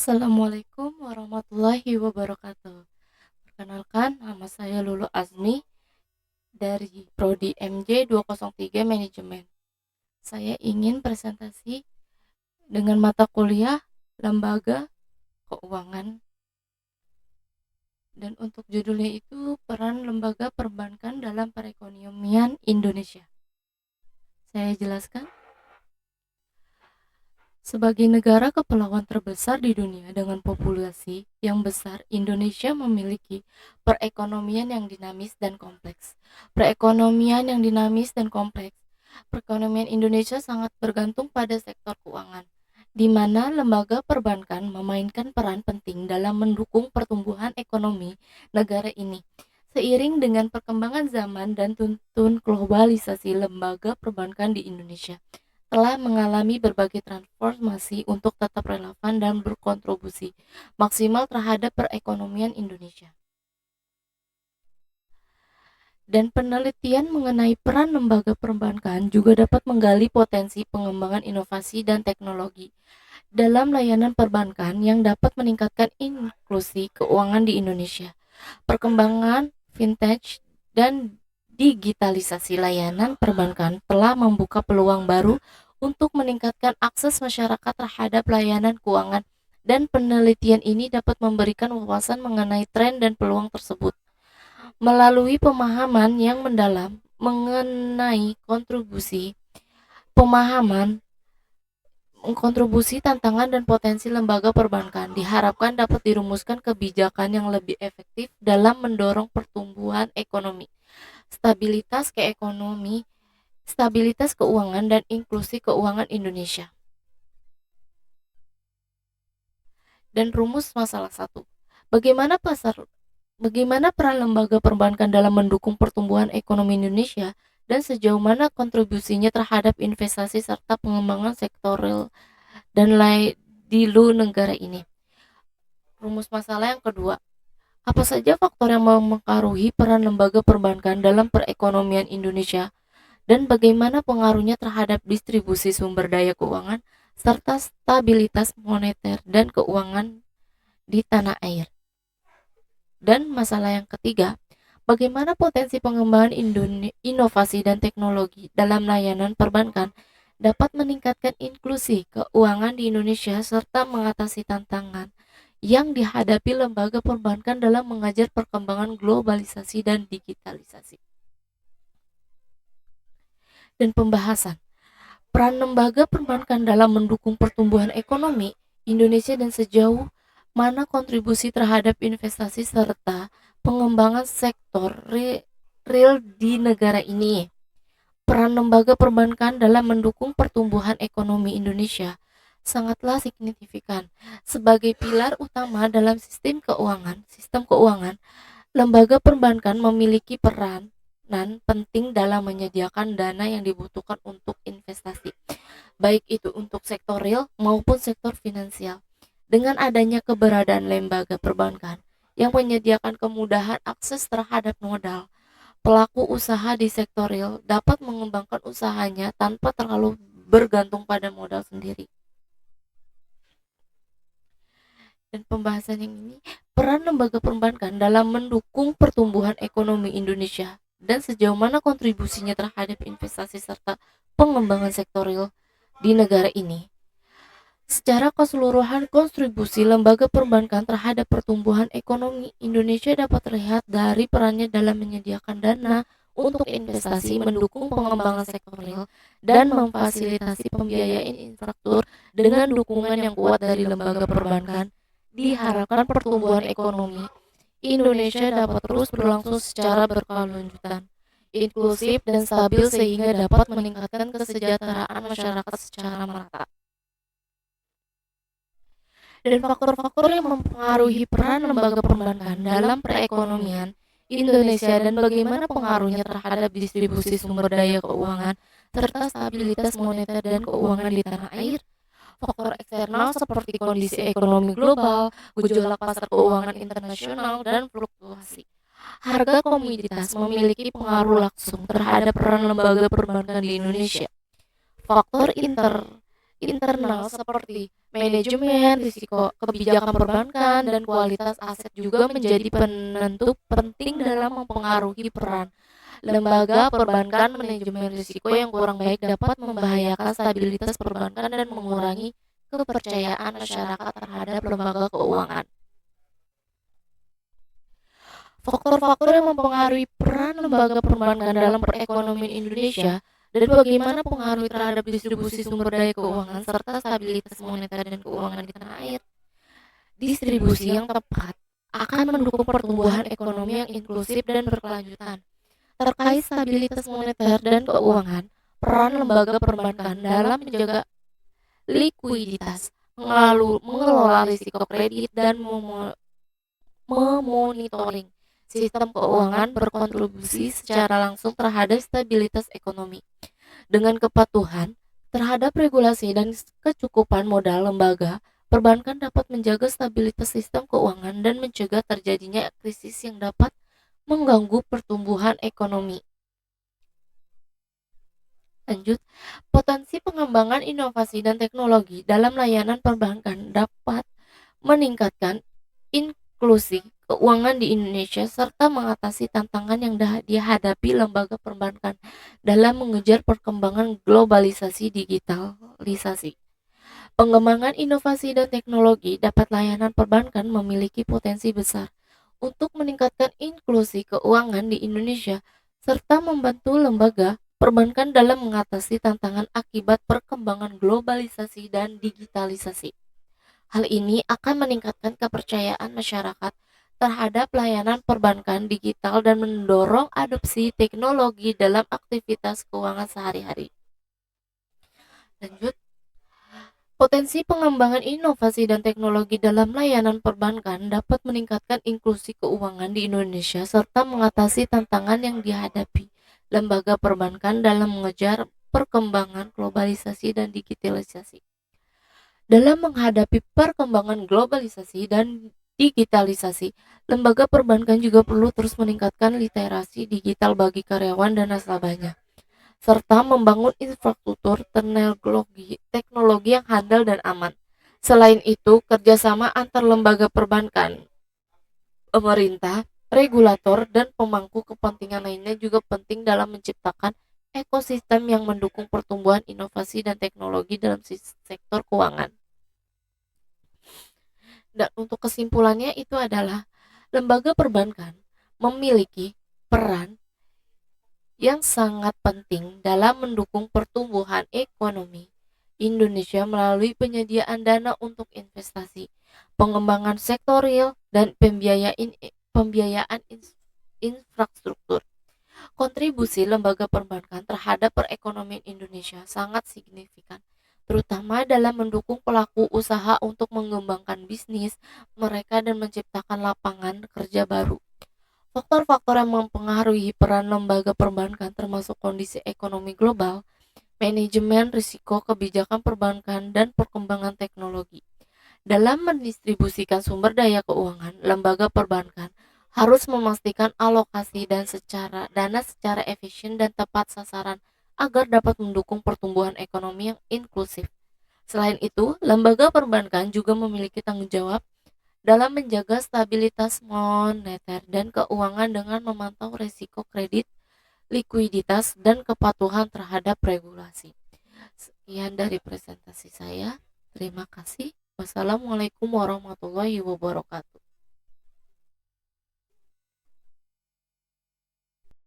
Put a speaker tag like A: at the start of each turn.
A: Assalamualaikum warahmatullahi wabarakatuh. Perkenalkan, nama saya Lulu Azmi dari Prodi MJ 203 Manajemen. Saya ingin presentasi dengan mata kuliah Lembaga Keuangan, dan untuk judulnya itu peran lembaga perbankan dalam perekonomian Indonesia. Saya jelaskan. Sebagai negara kepulauan terbesar di dunia dengan populasi yang besar, Indonesia memiliki perekonomian yang dinamis dan kompleks. Perekonomian yang dinamis dan kompleks. Perekonomian Indonesia sangat bergantung pada sektor keuangan, di mana lembaga perbankan memainkan peran penting dalam mendukung pertumbuhan ekonomi negara ini. Seiring dengan perkembangan zaman dan tuntun globalisasi, lembaga perbankan di Indonesia telah mengalami berbagai transformasi untuk tetap relevan dan berkontribusi maksimal terhadap perekonomian Indonesia. Dan penelitian mengenai peran lembaga perbankan juga dapat menggali potensi pengembangan inovasi dan teknologi dalam layanan perbankan yang dapat meningkatkan inklusi keuangan di Indonesia. Perkembangan fintech dan digitalisasi layanan perbankan telah membuka peluang baru untuk meningkatkan akses masyarakat terhadap layanan keuangan, dan penelitian ini dapat memberikan wawasan mengenai tren dan peluang tersebut. Melalui pemahaman yang mendalam mengenai pemahaman kontribusi, tantangan, dan potensi lembaga perbankan diharapkan dapat dirumuskan kebijakan yang lebih efektif dalam mendorong pertumbuhan ekonomi, stabilitas keuangan, dan inklusi keuangan Indonesia. Dan rumus masalah 1. Bagaimana peran lembaga perbankan dalam mendukung pertumbuhan ekonomi Indonesia, dan sejauh mana kontribusinya terhadap investasi serta pengembangan sektor real dan lain di luar negara ini. Rumus masalah yang kedua. Apa saja faktor yang mempengaruhi peran lembaga perbankan dalam perekonomian Indonesia, dan bagaimana pengaruhnya terhadap distribusi sumber daya keuangan serta stabilitas moneter dan keuangan di tanah air. Dan masalah yang ketiga, bagaimana potensi pengembangan inovasi dan teknologi dalam layanan perbankan dapat meningkatkan inklusi keuangan di Indonesia serta mengatasi tantangan yang dihadapi lembaga perbankan dalam mengajar perkembangan globalisasi dan digitalisasi. Dan pembahasan peran lembaga perbankan dalam mendukung pertumbuhan ekonomi Indonesia dan sejauh mana kontribusi terhadap investasi serta pengembangan sektor real di negara ini. Peran lembaga perbankan dalam mendukung pertumbuhan ekonomi Indonesia sangatlah signifikan. Sebagai pilar utama dalam sistem keuangan, lembaga perbankan memiliki peranan penting dalam menyediakan dana yang dibutuhkan untuk investasi, baik itu untuk sektor real maupun sektor finansial. Dengan adanya keberadaan lembaga perbankan yang menyediakan kemudahan akses terhadap modal, pelaku usaha di sektor real dapat mengembangkan usahanya tanpa terlalu bergantung pada modal sendiri. Dan pembahasan yang ini, peran lembaga perbankan dalam mendukung pertumbuhan ekonomi Indonesia dan sejauh mana kontribusinya terhadap investasi serta pengembangan sektor real di negara ini. Secara keseluruhan, kontribusi lembaga perbankan terhadap pertumbuhan ekonomi Indonesia dapat terlihat dari perannya dalam menyediakan dana untuk investasi, mendukung pengembangan sektor real, dan memfasilitasi pembiayaan infrastruktur. Dengan dukungan yang kuat dari lembaga perbankan, diharapkan pertumbuhan ekonomi Indonesia dapat terus berlangsung secara berkelanjutan, inklusif, dan stabil sehingga dapat meningkatkan kesejahteraan masyarakat secara merata. Dan faktor-faktor yang mempengaruhi peran lembaga perbankan dalam perekonomian Indonesia dan bagaimana pengaruhnya terhadap distribusi sumber daya keuangan serta stabilitas moneter dan keuangan di tanah air. Faktor eksternal seperti kondisi ekonomi global, gejolak pasar keuangan internasional, dan fluktuasi harga komoditas memiliki pengaruh langsung terhadap peran lembaga perbankan di Indonesia. Faktor internal seperti Manajemen risiko kebijakan perbankan dan kualitas aset juga menjadi penentu penting dalam mempengaruhi peran lembaga perbankan. Manajemen risiko yang kurang baik dapat membahayakan stabilitas perbankan dan mengurangi kepercayaan masyarakat terhadap lembaga keuangan. Faktor-faktor yang mempengaruhi peran lembaga perbankan dalam perekonomian Indonesia dan bagaimana pengaruh terhadap distribusi sumber daya keuangan serta stabilitas moneter dan keuangan di tanah air. Distribusi yang tepat akan mendukung pertumbuhan ekonomi yang inklusif dan berkelanjutan. Terkait stabilitas moneter dan keuangan, peran lembaga perbankan dalam menjaga likuiditas, mengelola risiko kredit, dan memonitoring sistem keuangan berkontribusi secara langsung terhadap stabilitas ekonomi. Dengan kepatuhan terhadap regulasi dan kecukupan modal, lembaga perbankan dapat menjaga stabilitas sistem keuangan dan mencegah terjadinya krisis yang dapat mengganggu pertumbuhan ekonomi. Lanjut, potensi pengembangan inovasi dan teknologi dalam layanan perbankan dapat meningkatkan inklusi keuangan di Indonesia serta mengatasi tantangan yang dihadapi lembaga perbankan dalam mengejar perkembangan globalisasi digitalisasi. Pengembangan inovasi dan teknologi dapat layanan perbankan memiliki potensi besar untuk meningkatkan inklusi keuangan di Indonesia serta membantu lembaga perbankan dalam mengatasi tantangan akibat perkembangan globalisasi dan digitalisasi. Hal ini akan meningkatkan kepercayaan masyarakat terhadap layanan perbankan digital dan mendorong adopsi teknologi dalam aktivitas keuangan sehari-hari. Lanjut, potensi pengembangan inovasi dan teknologi dalam layanan perbankan dapat meningkatkan inklusi keuangan di Indonesia serta mengatasi tantangan yang dihadapi lembaga perbankan dalam mengejar perkembangan globalisasi dan digitalisasi. Dalam menghadapi perkembangan globalisasi dan digitalisasi, lembaga perbankan juga perlu terus meningkatkan literasi digital bagi karyawan dan nasabahnya, serta membangun infrastruktur teknologi yang handal dan aman. Selain itu, kerjasama antar lembaga perbankan, pemerintah, regulator, dan pemangku kepentingan lainnya juga penting dalam menciptakan ekosistem yang mendukung pertumbuhan inovasi dan teknologi dalam sektor keuangan. Dan untuk kesimpulannya itu adalah lembaga perbankan memiliki peran yang sangat penting dalam mendukung pertumbuhan ekonomi Indonesia melalui penyediaan dana untuk investasi, pengembangan sektor real, dan pembiayaan infrastruktur. Kontribusi lembaga perbankan terhadap perekonomian Indonesia sangat signifikan, terutama dalam mendukung pelaku usaha untuk mengembangkan bisnis mereka dan menciptakan lapangan kerja baru. Faktor-faktor yang mempengaruhi peran lembaga perbankan termasuk kondisi ekonomi global, manajemen risiko kebijakan perbankan, dan perkembangan teknologi. Dalam mendistribusikan sumber daya keuangan, lembaga perbankan harus memastikan alokasi dan dana secara efisien dan tepat sasaran agar dapat mendukung pertumbuhan ekonomi yang inklusif. Selain itu, lembaga perbankan juga memiliki tanggung jawab dalam menjaga stabilitas moneter dan keuangan dengan memantau risiko kredit, likuiditas, dan kepatuhan terhadap regulasi. Sekian dari presentasi saya. Terima kasih. Wassalamualaikum warahmatullahi wabarakatuh.